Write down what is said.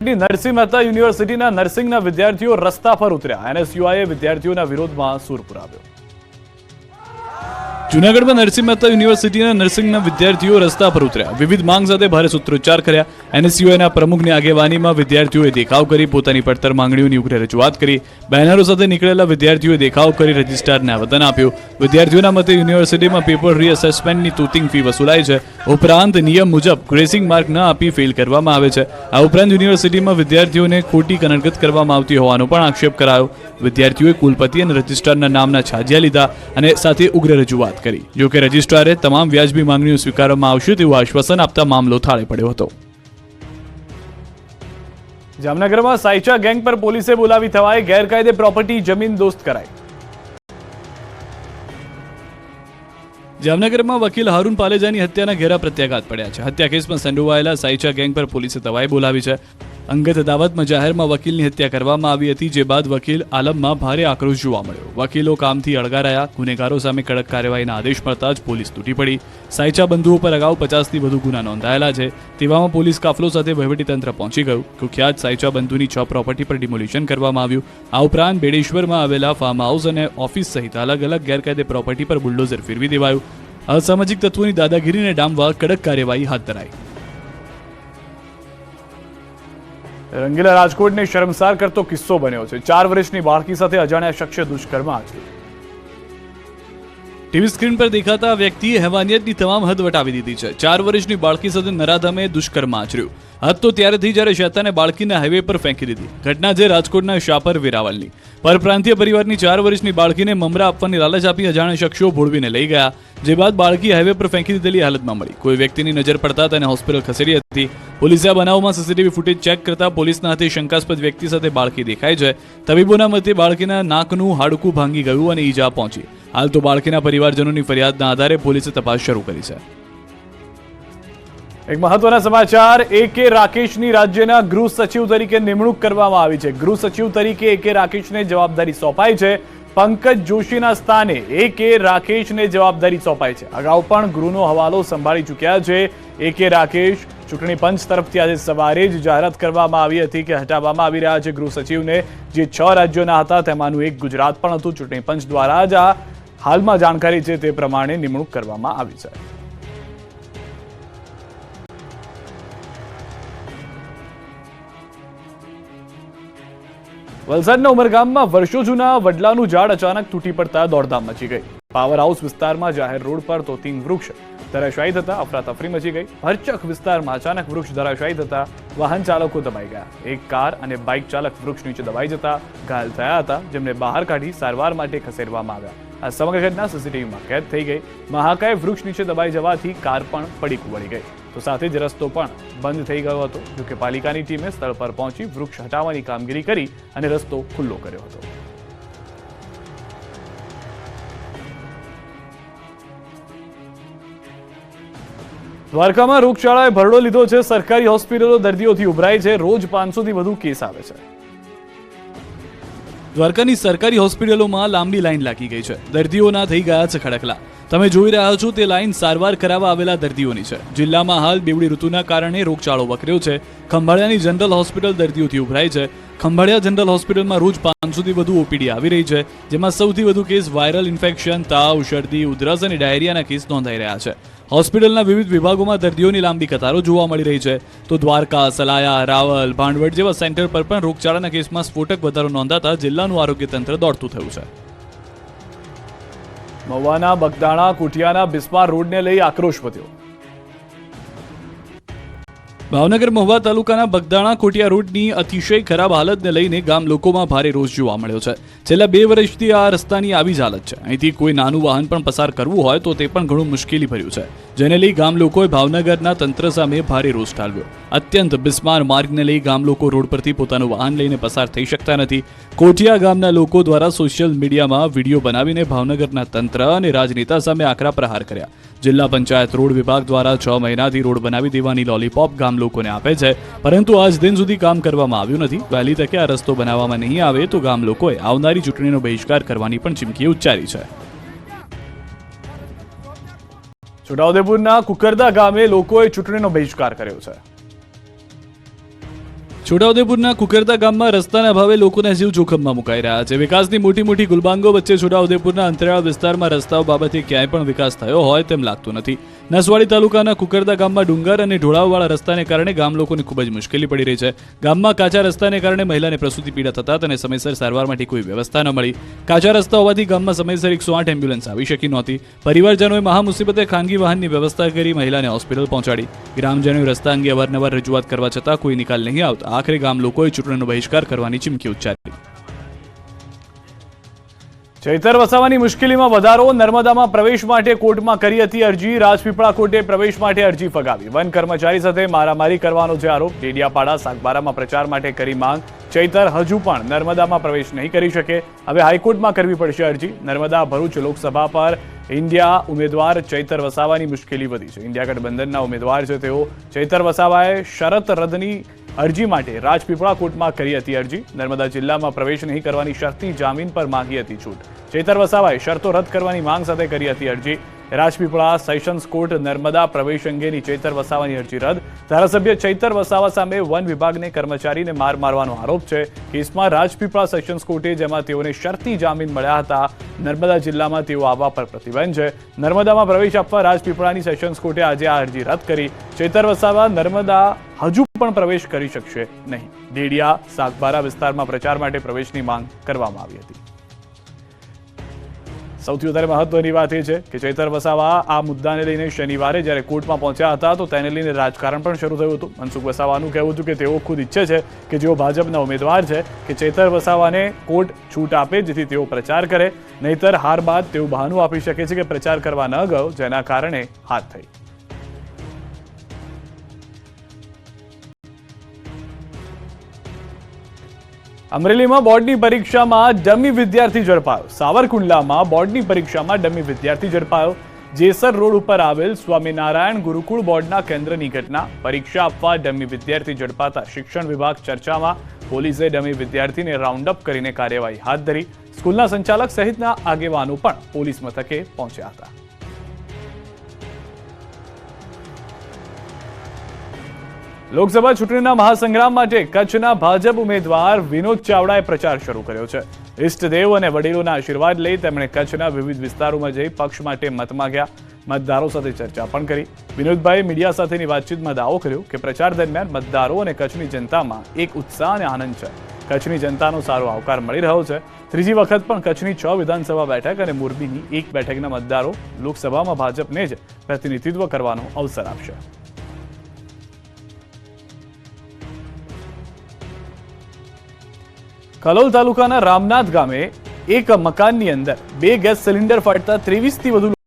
નરસિંહ મહેતા યુનિવર્સિટીના નર્સિંગના વિદ્યાર્થીઓ રસ્તા પર ઉતર્યા। એનએસયુઆઈએ વિદ્યાર્થીઓના વિરોધમાં સૂર પુરાવ્યો। જૂનાગઢમાં નરસિંહ મહેતા યુનિવર્સિટીના નર્સિંગના વિદ્યાર્થીઓ રસ્તા પર ઉતર્યા। વિવિધ માંગ સાથે ભારે સૂત્રોચ્ચાર કર્યા। એનએસયુઆઈના પ્રમુખની આગેવાનીમાં વિદ્યાર્થીઓએ દેખાવ કરી પોતાની પડતર માંગણીઓની ઉગ્ર રજૂઆત કરી। બેનરો સાથે નીકળેલા વિદ્યાર્થીઓએ દેખાવ કરી રજિસ્ટ્રારને આવેદન આપ્યું। વિદ્યાર્થીઓના મતે યુનિવર્સિટીમાં પેપર રીએસેસમેન્ટની તૂતિંગ ફી વસૂલાય છે। ઉપરાંત નિયમ મુજબ ગ્રેસિંગ માર્ક ન આપી ફેલ કરવામાં આવે છે। આ ઉપરાંત યુનિવર્સિટીમાં વિદ્યાર્થીઓને ખોટી કનડગત કરવામાં આવતી હોવાનો પણ આક્ષેપ કરાયો। વિદ્યાર્થીઓએ કુલપતિ અને રજિસ્ટ્રારના નામના છાજિયા લીધા અને સાથે ઉગ્ર રજૂઆત કરી। જો કે રજિસ્ટ્રારે તમામ વ્યાજબી માંગણીઓ સ્વીકારવામાં આવશે તેવું આશ્વાસન આપતા મામલો થાળે પડ્યો હતો। જામનગરમાં સાયચા ગેંગ પર પોલીસે બોલાવી થવાય ગેરકાયદે પ્રોપર્ટી જમીન દોસ્ત કરાઈ। જામનગરમાં વકીલ હારૂન પાલેજાની હત્યાના ઘેરા પ્રત્યાઘાત પડ્યા છે। હત્યા કેસમાં સંડોવાયેલા સાયચા ગેંગ પર પોલીસે તવાઈ બોલાવી છે। અંગત અદાવતમાં જાહેરમાં વકીલની હત્યા કરવામાં આવી હતી, જે બાદ વકીલ આલમમાં ભારે આક્રોશ જોવા મળ્યો। વકીલો કામથી અળગા રહ્યા। ગુનેગારો સામે કડક કાર્યવાહીના આદેશ મળતા જ પોલીસ તૂટી પડી। સાયચા બંધુઓ પર અગાઉ 50થી વધુ ગુના નોંધાયેલા છે। તેવામાં પોલીસ કાફલો સાથે વહીવટીતંત્ર પહોંચી ગયું। કુખ્યાત સાયચા બંધુની 6 પ્રોપર્ટી પર ડિમોલિશન કરવામાં આવ્યું। આ ઉપરાંત બેડેશ્વરમાં આવેલા ફાર્મ હાઉસ અને ઓફિસ સહિત અલગ અલગ ગેરકાયદે પ્રોપર્ટી પર બુલડોઝર ફેરવી દેવાયું। અસામાજિક તત્વોની દાદાગીરીને ડામવા કડક કાર્યવાહી હાથ ધરાઈ। રંગીલા રાજકોટને શર્મસાર કરતો કિસ્સો બન્યો છે। 4 વર્ષની બાળકી સાથે અજાણ્યા શખ્સે દુષ્કર્મ આચર્યું। ટીવી સ્ક્રીન પર દેખાતા વ્યક્તિએ હેવાનિયતની તમામ હદ વટાવી દીધી છે। 4 વર્ષની બાળકી સાથે નરાધમે દુષ્કર્મ આચર્યું। હદ તો ત્યારે થઈ જ્યારે શેતાને બાળકીને હાઈવે પર ફેંકી દીધી। ઘટના છે રાજકોટના શાપર વેરાવલની। પરપ્રાંતીય પરિવારની 4 વર્ષની બાળકીને મમરા આપવાની લાલચ આપી અજાણ્યા શખ્સો ભોળવીને લઈ ગયા, જે બાદ બાળકી હાઈવે પર ફેંકી દીધેલી હાલતમાં મળી। કોઈ વ્યક્તિની નજર પડતા તેને હોસ્પિટલ ખસેડી હતી। પોલીસે આ બનાવમાં સીસીટીવી ફૂટેજ ચેક કરતા પોલીસના હાથે શંકાસ્પદ વ્યક્તિ સાથે બાળકી દેખાય છે। તબીબોના મતે બાળકીના નાકનું હાડકું ભાંગી ગયું અને ઈજા પહોંચી। હાલ તો બાળકીના પરિવારજનોની ફરિયાદના આધારે પોલીસે તપાસ શરૂ કરી છે। એક મહત્વના સમાચાર, એ.કે. રાકેશની રાજ્યના ગૃહ સચિવ તરીકે નિમણૂક કરવામાં આવી છે। ગૃહ સચિવ તરીકે એ.કે. રાકેશને જવાબદારી સોંપાઈ છે। પંકજ જોશીના સ્થાને એ.કે. રાકેશને જવાબદારી સોંપાઈ છે। અગાઉ પણ ગૃહનો હવાલો સંભાળી ચૂક્યા છે એ.કે. રાકેશ। ચૂંટણી પંચ તરફથી આજે સવારે જ જાહેરાત કરવામાં આવી હતી કે હટાવવામાં આવી રહ્યા છે ગૃહ સચિવને, જે 6 રાજ્યોના હતા તેમાંનું એક ગુજરાત પણ હતું। ચૂંટણી પંચ દ્વારા જ આ હાલમાં જાણકારી છે તે પ્રમાણે નિમણૂક કરવામાં આવી છે। વલસાડના ઉમરગામમાં વર્ષો જૂના વડલાનું ઝાડ અચાનક તૂટી પડતા દોડધામ મચી ગઈ। પાવર હાઉસ વિસ્તારમાં જાહેર રોડ પર તોતિંગ વૃક્ષ ધરાશાયી થતા અફરાતફરી મચી ગઈ। ભરચક વિસ્તારમાં અચાનક વૃક્ષ ધરાશાયી થતા વાહન ચાલકો દબાઈ ગયા। એક કાર અને બાઇક ચાલક વૃક્ષ નીચે દબાઈ જતા ઘાયલ થયા હતા, જેમને બહાર કાઢી સારવાર માટે ખસેડવામાં આવ્યા। આ સમગ્ર ઘટના સીસીટીવીમાં કેદ થઈ ગઈ। મહાકાય વૃક્ષ નીચે દબાઈ જવાથી કાર પણ પડીકું વળી ગઈ, તો સાથે જ રસ્તો પણ બંધ થઈ ગયો હતો। જોકે પાલિકાની ટીમે સ્થળ પર પહોંચી વૃક્ષ હટાવવાની કામગીરી કરી અને રસ્તો ખુલ્લો કર્યો હતો। દ્વારકામાં રોગચાળાએ ભરડો લીધો છે। સરકારી હોસ્પિટલો દર્દીઓથી ઉભરાઈ છે। રોજ 500થી વધુ કેસ આવે છે। દ્વારકાની સરકારી હોસ્પિટલોમાં લાંબી લાઈન લાગી ગઈ છે। દર્દીઓના થઈ ગયા છે ખડકલા। તમે જોઈ રહ્યા છો તે લાઈન સારવાર કરાવવા આવેલા દર્દીઓની છે। જિલ્લામાં હાલ બેવડી ઋતુના કારણે રોગચાળો વકર્યો છે। ખંભાળિયાની જનરલ હોસ્પિટલ દર્દીઓથી ઉભરાઈ છે। ખંભાળિયા જનરલ હોસ્પિટલમાં રોજ 500થી વધુ ઓપીડી આવી રહી છે, જેમાં સૌથી વધુ કેસ વાયરલ ઇન્ફેક્શન, તાવ, શરદી, ઉધરસ અને ડાયરિયાના કેસ નોંધાઈ રહ્યા છે। હોસ્પિટલના વિવિધ વિભાગોમાં દર્દીઓની લાંબી કતારો જોવા મળી રહી છે। તો દ્વારકા, સલાયા, રાવલ, ભાંડવડ જેવા સેન્ટર પર પણ રોગચાળાના કેસમાં સ્ફોટક વધારો નોંધાતા જિલ્લાનું આરોગ્ય તંત્ર દોડતું થયું છે। મહુવાના બગદાણા કોઠિયાના બિસ્માર રોડને લઈ આક્રોશ વધ્યો। ભાવનગર મહુવા તાલુકાના બગદાણા કોટિયા રોડની અતિશય ખરાબ હાલતને લઈને ગામ લોકોમાં ભારે રોષ જોવા મળ્યો છે। છેલ્લા 2 વર્ષથી આ રસ્તાની આવી જ હાલત છે। અહીંથી કોઈ નાનું વાહન પણ પસાર કરવું હોય તો તે પણ ઘણું મુશ્કેલી ભર્યું છે, જેને લઈ ગામ લોકોએ ભાવનગરના તંત્ર સામે ભારે રોષ ઠાલવ્યો। અત્યંત બિસ્માર માર્ગને લઈ ગામ લોકો રોડ પરથી પોતાનું વાહન લઈને પસાર થઈ શકતા નથી। કોઠિયા ગામના લોકો દ્વારા સોશિયલ મીડિયામાં વિડીયો બનાવીને ભાવનગરના તંત્ર અને રાજનેતા સામે આકરા પ્રહાર કર્યા। જિલ્લા પંચાયત રોડ વિભાગ દ્વારા 6 મહિનાથી રોડ બનાવી દેવાની લોલીપોપ ગામ લોકોને આપે છે, પરંતુ આજ દિન સુધી કામ કરવામાં આવ્યું નથી। વહેલી તકે આ રસ્તો બનાવવામાં નહીં આવે તો ગામ લોકોએ આવનારી ચૂંટણીનો બહિષ્કાર કરવાની પણ ચીમકી ઉચ્ચારી છે। છોટાઉદેપુરના કુકરદા ગામે લોકોએ ચૂંટણીનો બહિષ્કાર કર્યો છે। છોટાઉદેપુરના કુકરતા ગામમાં રસ્તાના અભાવે લોકોના જીવ જોખમમાં મુકાઈ રહ્યા છે. વિકાસની મોટી મોટી ગુલબાંગો વચ્ચે છોટાઉદેપુરના અંતરિયાળ વિસ્તારમાં રસ્તાઓ બાબતે ક્યાંય પણ વિકાસ થયો હોય તેમ લાગતું નથી. નસવાડી તાલુકાના કુકરતા ગામમાં ડુંગર અને ઢોળાવવાળા રસ્તાને કારણે ગામ લોકોને ખૂબ જ મુશ્કેલી પડી રહી છે. ગામમાં કાચા રસ્તાને કારણે મહિલાને પ્રસૂતિ પીડા થતા તેને સમયસર સારવાર માટે કોઈ વ્યવસ્થા ન મળી. કાચા રસ્તા હોવાથી ગામમાં સમયસર 108 એમ્બ્યુલન્સ આવી શકી નહોતી. પરિવારજનોએ મહા મુસીબતે ખાનગી વાહનની વ્યવસ્થા કરી મહિલાને હોસ્પિટલ પહોંચાડી. ગ્રામજનોએ રસ્તા અંગે અવારનવાર રજૂઆત કરવા છતાં કોઈ નિકાલ નહીં આવતા આખરે ગામ લોકોએ ચૂંટણીનો બહિષ્કાર કરવાની ચીમકી ઉચ્ચારી. ચૈતર વસાવાની મુશ્કેલીમાં વધારો. નર્મદામાં પ્રવેશ માટે કોર્ટમાં કરી હતી અરજી. રાજપીપળા કોર્ટે પ્રવેશ માટે અરજી ફગાવી. વન કર્મચારી સાથે મારામારી કરવાનો છે આરોપ. ડેડિયાપાડા સાગબારામાં પ્રચાર માટે કરી માંગ. ચૈતર હજુ પણ નર્મદામાં પ્રવેશ નહીં કરી શકે. હવે હાઈકોર્ટમાં કરવી પડશે અરજી. નર્મદા ભરૂચ લોકસભા પર ઇન્ડિયા ઉમેદવાર ચૈતર વસાવાની મુશ્કેલી વધી છે. ઇન્ડિયા ગઠબંધનના ઉમેદવાર છે તેઓ. ચૈતર વસાવાએ શરત રદની અરજી માટે રાજપીપળા કોર્ટમાં કરી હતી અરજી. નર્મદા જિલ્લામાં પ્રવેશ નહીં કરવાની શરતી જામીન પર માંગી હતી છૂટ. ચૈતર વસાવાએ શરતો રદ કરવાની માંગ સાથે કરી હતી અરજી. રાજપીપળા સેશન્સ કોર્ટ નર્મદા પ્રવેશ અંગેની ચૈતર વસાવાની અરજી રદ. ધારાસભ્ય ચૈતર વસાવા સામે વન વિભાગને કર્મચારીને માર મારવાનો આરોપ છે. કેસમાં રાજપીપળા સેશન્સ કોર્ટે જેમાં તેઓને શરતી જામીન મળ્યા હતા. નર્મદા જિલ્લામાં તેઓ આવવા પર પ્રતિબંધ છે. નર્મદામાં પ્રવેશ આપવા રાજપીપળાની સેશન્સ કોર્ટે આજે આ અરજી રદ કરી. ચૈતર વસાવા નર્મદા હજુ પણ પ્રવેશ કરી શકશે નહીં. ડેડિયા સાગબારા વિસ્તારમાં પ્રચાર માટે પ્રવેશની માંગ કરવામાં આવી હતી. સૌથી વધારે મહત્વની વાત એ છે કે ચૈતર વસાવા આ મુદ્દાને લઈને શનિવારે જ્યારે કોર્ટમાં પહોંચ્યા હતા તો તેને લઈને રાજકારણ પણ શરૂ થયું હતું. મનસુખ વસાવાનું કહેવું હતું કે તેઓ ખુદ ઈચ્છે છે કે જેઓ ભાજપના ઉમેદવાર છે કે ચૈતર વસાવાને કોર્ટ છૂટ આપે જેથી તેઓ પ્રચાર કરે. નહીતર હાર બાદ તેઓ બહાનું આપી શકે છે કે પ્રચાર કરવા ન ગયો જેના કારણે હાર થઈ. અમરેલીમાં બોર્ડની પરીક્ષામાં ડમી વિદ્યાર્થી ઝડપાયો. સાવરકુંડલામાં બોર્ડની પરીક્ષામાં ડમી વિદ્યાર્થી ઝડપાયો. જેસર રોડ ઉપર આવેલ સ્વામિનારાયણ ગુરુકુળ બોર્ડના કેન્દ્રની ઘટના. પરીક્ષા આપવા ડમી વિદ્યાર્થી ઝડપાતા શિક્ષણ વિભાગ ચર્ચામાં. પોલીસે ડમી વિદ્યાર્થીને રાઉન્ડ અપ કરીને કાર્યવાહી હાથ ધરી. સ્કૂલના સંચાલક સહિતના આગેવાનો પણ પોલીસ મથકે પહોંચ્યા હતા. લોકસભા ચૂંટણીના મહાસંગ્રામ માટે કચ્છના ભાજપ ઉમેદવાર વિનોદ ચાવડાએ પ્રચાર શરૂ કર્યો છે. ઇષ્ટદેવ અને વડીલોના આશીર્વાદ લઈ તેમણે કચ્છના વિવિધ વિસ્તારોમાં જઈ પક્ષ માટે મત માંગ્યા. મતદારો સાથે ચર્ચા પણ કરી. વિનોદભાઈએ મીડિયા સાથેની વાતચીતમાં દાવો કર્યો કે પ્રચાર દરમિયાન મતદારો અને કચ્છની જનતામાં એક ઉત્સાહ અને આનંદ છે. કચ્છની જનતાનો સારો આવકાર મળી રહ્યો છે. ત્રીજી વખત પણ કચ્છની 6 વિધાનસભા બેઠક અને મોરબીની 1 બેઠકના મતદારો લોકસભામાં ભાજપને જ પ્રતિનિધિત્વ કરવાનો અવસર આપશે. કલોલ તાલુકાના રામનાથ ગામે એક મકાનની અંદર 2 ગેસ સિલિન્ડર ફાટતા 23થી વધુ